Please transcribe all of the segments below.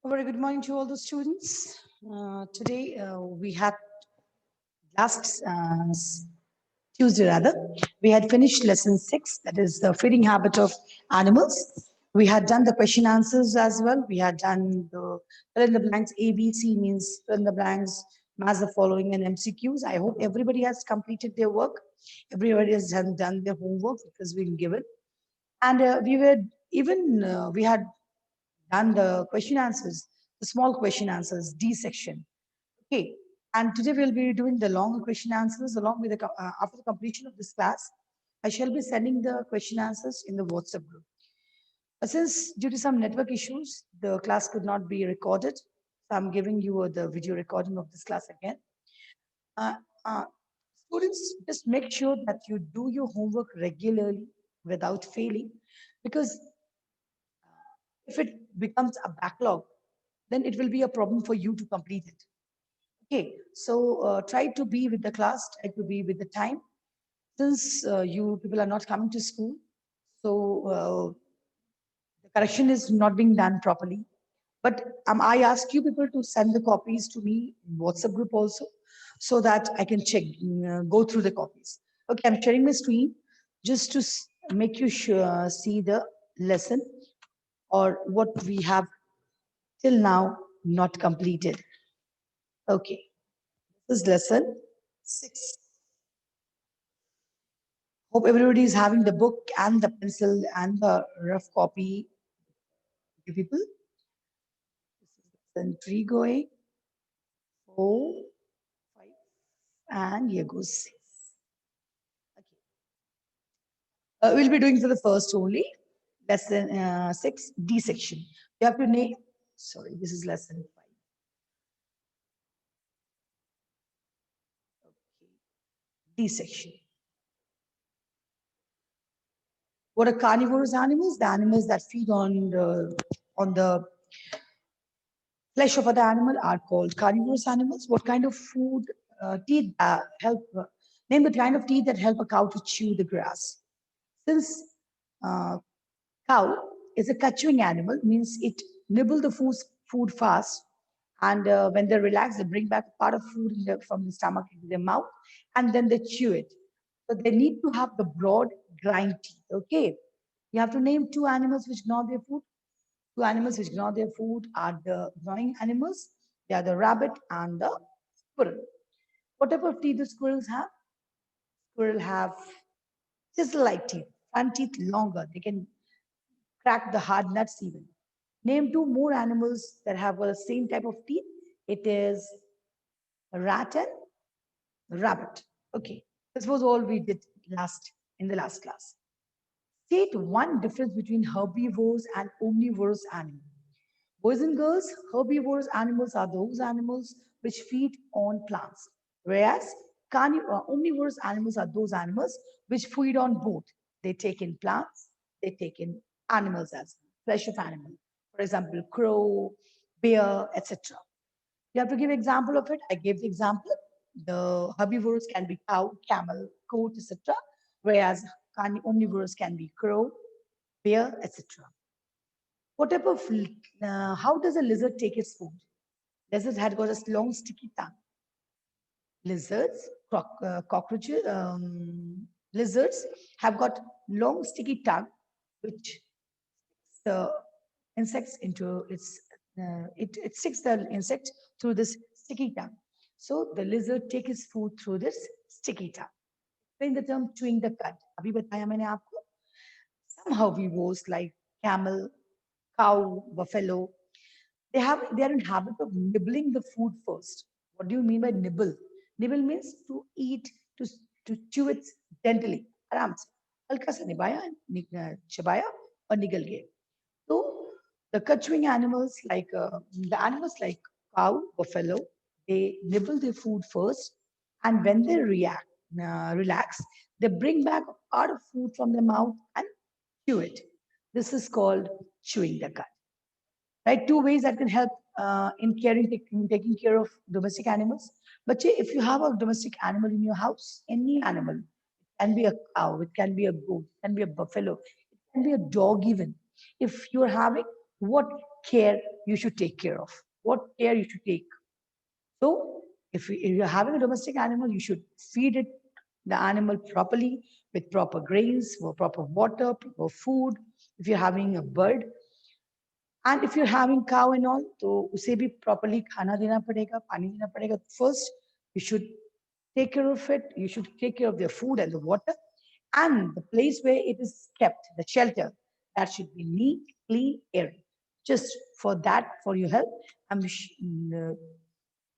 A very good morning to all the students. Today we had last Tuesday rather, we had finished lesson 6, that is the feeding habit of animals. We had done the question answers as well. We had done the fill in the blanks. ABC means fill in the blanks, match the following, and MCQs. I hope everybody has completed their work. Everybody has done their homework because we've given. And we had done the question answers, the small question answers, D section. Okay. And today we'll be doing the longer question answers along with after the completion of this class. I shall be sending the question answers in the WhatsApp group. Since due to some network issues, the class could not be recorded. So I'm giving you the video recording of this class again. Uh, uh, Students, just make sure that you do your homework regularly without failing, because if it becomes a backlog, then it will be a problem for you to complete it. Okay, so try to be with the class, try to be with the time. Since you people are not coming to school, so the correction is not being done properly. But I ask you people to send the copies to me in WhatsApp group also, so that I can check, go through the copies. Okay, I'm sharing my screen just to make you sure, see the lesson or what we have till now not completed. Okay, this is lesson 6. Hope everybody is having the book and the pencil and the rough copy. You people, this is lesson 3 going, 4, 5, and here goes 6. Okay. We'll be doing for the first only, lesson 6, D section. You have to name, sorry, this is lesson 5. Okay. D section. What are carnivorous animals? The animals that feed on the flesh of other animal are called carnivorous animals. What kind of food, teeth help, name the kind of teeth that help a cow to chew the grass. Since uh, cow is a cut-chewing animal, means it nibble the food fast, and when they relax, they bring back part of food from the stomach into their mouth, and then they chew it. So they need to have the broad grind teeth. Okay, you have to name 2 animals which gnaw their food. 2 animals which gnaw their food are the gnawing animals. They are the rabbit and the squirrel. What type of teeth do squirrels have? Squirrel have chisel-like teeth, front teeth longer. They can crack the hard nuts even. Name 2 more animals that have the same type of teeth. It is rat and rabbit. Okay, this was all we did in the last class. State one difference between herbivores and omnivorous animals. Boys and girls, herbivorous animals are those animals which feed on plants, whereas omnivorous animals are those animals which feed on both. They take in plants, they take in animals as well, flesh of animal. For example, crow, bear, etc. You have to give example of it. I gave the example. The herbivores can be cow, camel, goat, etc. Whereas omnivorous can be crow, bear, etc. What type of, how does a lizard take its food? Lizards had got a long sticky tongue. Lizards, cockroaches, lizards have got long sticky tongue, which sticks the insects into it sticks the insect through this sticky tongue. So the lizard takes its food through this sticky tongue. Explain the term chewing the cud. अभी बताया मैंने आपको. Some herbivores like camel, cow, buffalo, they are in habit of nibbling the food first. What do you mean by nibble? Nibble means to eat, to to chew it gently, आराम से, हल्का सा निभाया, चबाया और निगल गए. So the cut-chewing animals the animals like cow, buffalo, they nibble their food first, and when they relax, they bring back a part of food from their mouth and chew it. This is called chewing the cud. Right? 2 ways that can help in taking care of domestic animals. But if you have a domestic animal in your house, any animal, it can be a cow, it can be a goat, it can be a buffalo, it can be a dog even. If you're having, what care you should take care of, what care you should take. So if you're having a domestic animal, you should feed it the animal properly with proper grains, with proper water, proper food. If you're having a bird, and if you're having cow and all, तो उसे भी properly खाना देना पड़ेगा, पानी देना पड़ेगा. First, you should take care of it. You should take care of their food and the water, and the place where it is kept, the shelter, that should be neat, clean, airy. Just for that, for your help,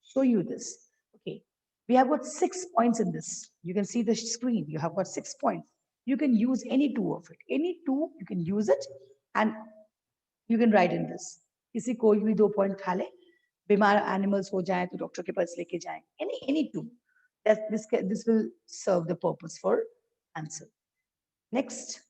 show you this. Okay, we have got 6 points in this. You can see the screen. You have got 6 points. You can use any two of it. Any two, you can use it, and you can write in this. किसी कोई भी 2 point खा ले, बीमार animals हो जाए तो doctor के पास लेके जाएं. Any two. This will serve the purpose for answer. Next.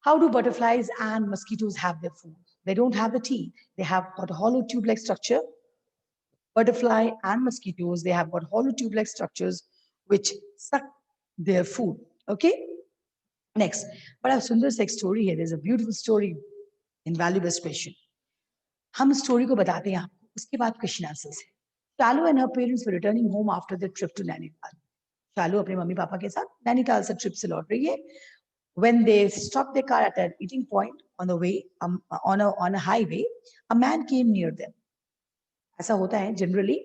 How do butterflies and mosquitoes have their food? They don't have the teeth. They have got a hollow tube-like structure. Butterfly and mosquitoes, they have got hollow tube-like structures which suck their food. Okay? Next. But I have Sundar Sex story here. There's a beautiful story in Value Based Question. हम story को बताते हैं आपको, उसके बाद question answers है. Shalu and her parents were returning home after the trip to Nainital. शालू अपने मम्मी पापा के साथ नैनीताल से ट्रिप से लौट रही है. When they stopped their car at an eating point on the way, on a highway, a man came near them. ऐसा होता है जनरली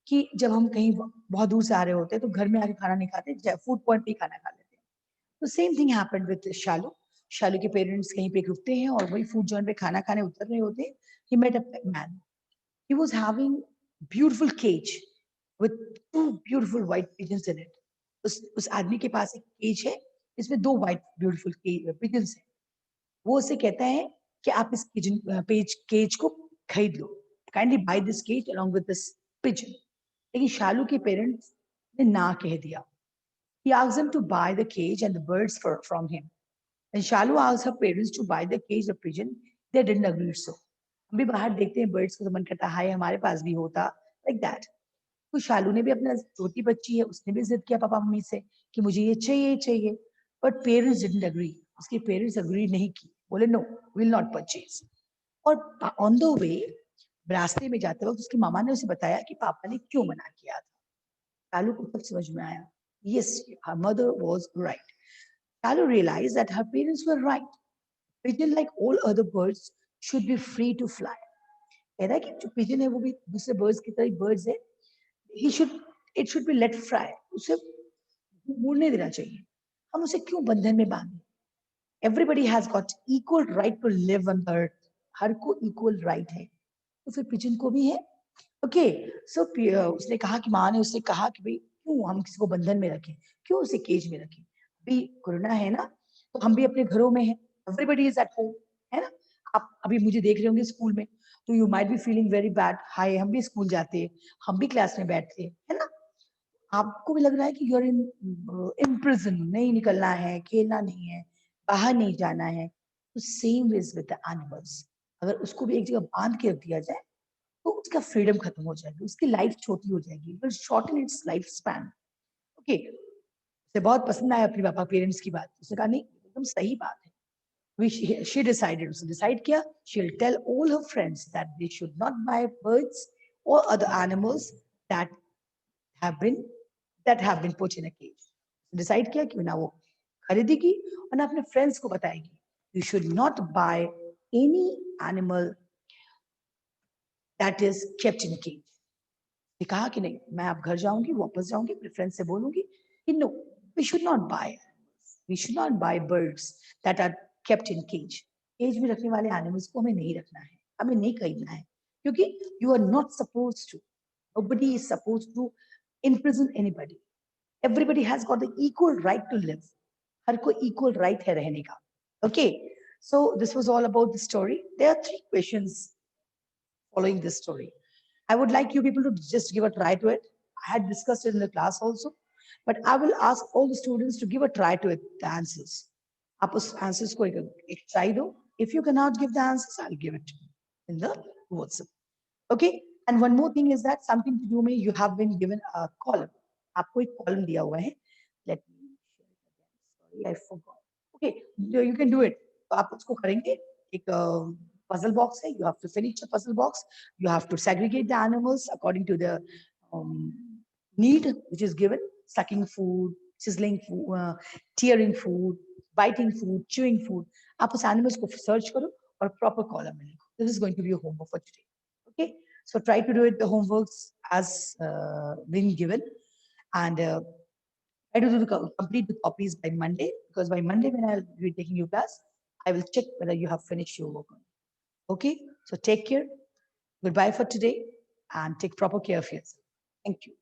कि जब हम कहीं बहुत दूर से आ रहे होते हैं तो घर में आके खाना नहीं खाते, फूड पॉइंट पे ही खाना खा लेते हैं. तो सेम थिंग हैपेंड विद शालू. शालू के पेरेंट्स कहीं पे रुकते हैं और वही फूड जॉइंट पे खाना खाने उतर रहे होते हैं. He met a man. He was having beautiful cage with two beautiful white pigeons in it. उस आदमी के पास एक केज है, इसमें दो white beautiful pigeons है. वो उसे कहता है कि आप इस केज को खरीद लो. Kindly buy this cage along with this pigeon. लेकिन शालू के पेरेंट्स ने ना कह दिया. He asked them to buy the cage and the birds from him. When Shalu asked her parents to buy the cage of pigeon, they didn't agree so. हम भी बाहर देखते हैं birds को तो मन करता है हाय हमारे पास भी होता, like that. तो शालू ने भी अपना छोटी बच्ची है, उसने भी जिद किया पापा मम्मी से कि मुझे ये चाहिए. But parents didn't agree. उसके parents agree नहीं की. बोले no, will not purchase. और on the way रास्ते में जाते वक्त उसकी मामा ने उसे बताया कि पापा ने क्यों मना किया था. शालू को तब समझ में आया. Yes, her mother was right. Shalu realized that her parents were right. Pigeon, like all other birds, should be free to fly. कहता है कि जो pigeon है वो भी दूसरे birds की तरह birds है. It should be let fly. उसे उड़ने देना चाहिए. हम उसे क्यों बंधन में बांधे? Everybody has got equal right to live on the earth. हर को equal right है. तो फिर pigeon को भी है. Okay, so उसने कहा कि माँ ने उससे कहा कि भाई क्यों हम किसी को बंधन में रखें, क्यों उसे केज में रखें. अभी कोरोना है ना, तो हम भी अपने घरों में हैं. एवरीबडी इज एट होम, है ना. आप अभी मुझे देख रहे होंगे स्कूल में, तो you might be feeling very bad. हाय, हम भी स्कूल जाते, हम भी क्लास में बैठते, है ना. आपको भी लग रहा है कि यूर इन प्रिजन, नहीं निकलना है, खेलना नहीं है, बाहर नहीं जाना है. तो same is with the animals. अगर उसको भी एक जगह बांध के रख दिया जाए तो उसका फ्रीडम खत्म हो जाएगी, उसकी लाइफ छोटी हो जाएगी, will shorten it's life span. Okay, उसे बहुत पसंद आया अपने पापा पेरेंट्स की बात. उसने कहा नहीं एकदम सही बात है. She decided, उसने डिसाइड किया, she'll tell all her friends that they should not buy birds or other animals that have been put in a cage. Decide किया कि ना वो खरीदेगी और ना अपने फ्रेंड्स को बताएगी. You should not buy any animal that is kept in a cage. कहा कि नहीं, मैं अब घर जाऊंगी, वापस जाऊंगी, अपने फ्रेंड से बोलूंगी कि no, we should not buy birds that are kept in cage. Cage में रखने वाले एनिमल्स को हमें नहीं रखना है, हमें नहीं खरीदना है, क्योंकि you are not suppose to, nobody is suppose to imprison anybody. Everybody has got the equal right to live. हर को equal right है रहने का. Okay, so this was all about the story. There are 3 questions following this story. I would like you people to just give a try to it. I had discussed it in the class also, but I will ask all the students to give a try to it, the answers. आप उस answers को एक try दो. If you cannot give the answers, I'll give it in the WhatsApp. Okay? And one more thing is that something to do में you have been given a column. आपको एक column दिया हुआ है. Let me share it again. Sorry, I forgot. Okay, you can do it. तो आप उसको करेंगे एक puzzle box है. You have to finish the puzzle box. You have to segregate the animals according to the um, need which is given: sucking food, sizzling food, tearing food, biting food, chewing food. आप उस animals को search करो और proper column में लिखो. This is going to be your homework for today. Okay, so try to do it the homeworks as been given, and try to do complete the copies by Monday, because by Monday when I'll be taking your class, I will check whether you have finished your work. Okay, so take care. Goodbye for today and take proper care of yourself. Thank you.